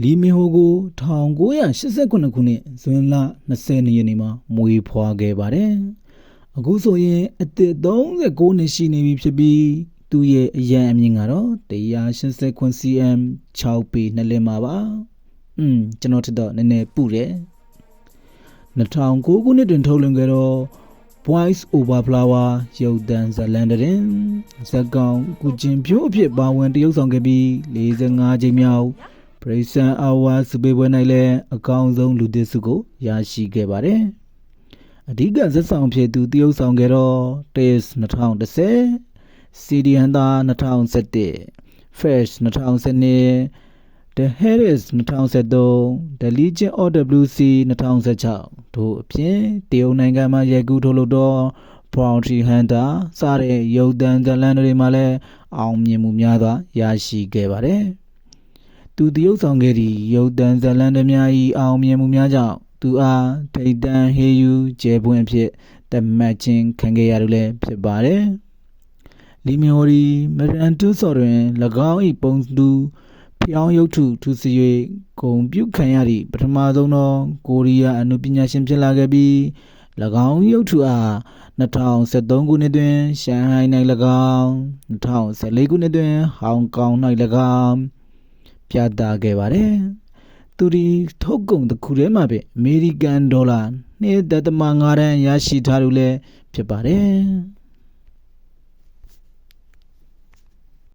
လီမင်ဟိုကို1989ခုနှစ်ဇွန်လ20ရက်နေ့မှာမွေးဖွားခဲ့ပါတယ်။အခုဆိုရင်အသက်39နှစ်ရှိနေပြီဖြစ်ပြီးသူ့ရဲ့အရန်အမြင့်ကတော့189 cm 6ပေ2လက်မှာပါ။ကျွန်တော်ထက်တော့နည်းနည်းပူတယ်။2009ခုနှစ်တွင်ထုတ်လွှင့်ခဲ့တော့ Voice Over Flower ရုပ်သံဇာတ်လမ်းတွင်ဇာတ်ကောင်ကုကျင်ပြိုးအဖြစ်ပါဝင်တရုပ်ဆောင်ခဲ့ပြီး45ကြိမ်မြောက်ပရိစံအဝါစပေပွဲ၌လည်းအကောင်းဆုံးလူသစ်စုကိုရရှိခဲ့ပါတယ်။အဓိကဇာတ်ဆောင်ဖြစ်သူတရုပ်ဆောင်ခဲ့တော့ Taste 2010 CD Hunter 2011 Fresh 2012 The Harris 2013 The Legion of WC 2016တို့အပြင်တရုတ်နိုင်ငံမှာရိုက်ကူးထုတ်လုပ်တော့ Bounty Hunter စတဲ့ရုပ်သံဇာတ်လမ်းတွေမှာလည်းအောင်မြင်မှုများစွာရရှိခဲ့ပါတယ်။သူတရုပ်ဆောင်ခဲ့သည့်ရုပ်သံဇာတ်လမ်းတွေများ၏အောင်မြင်မှုများကြောင့်သူအားထိပ်တန်းဟေယူကျဲပွင့်အဖြစ်သတ်မှတ်ခြင်းခံခဲ့ရလို့လည်းဖြစ်ပါတယ်။လီမင်ဟိုရီမရန်တူဆော်တွင်၎င်း၏ပုံတူဖျောင်းရုပ်ထုထူစီ၍ဂုံပြုခံရသည့်ပထမဆုံးသောကိုရီးယားအနုပညာရှင်ဖြစ်လာခဲ့ပြီး၎င်းရုပ်ထုအား2013ခုနှစ်တွင်ရှန်ဟိုင်း၌၎င်း2014ခုနှစ်တွင်ဟောင်ကောင်၌၎င်းပြသခဲ့ပါတယ်။သူဒီထုတ်ကုန်တစ်ခုထဲမှာပဲအမေရိကန်ဒေါ်လာ2.5 တန်းရရှိထားလို့လည်းဖြစ်ပါတယ်။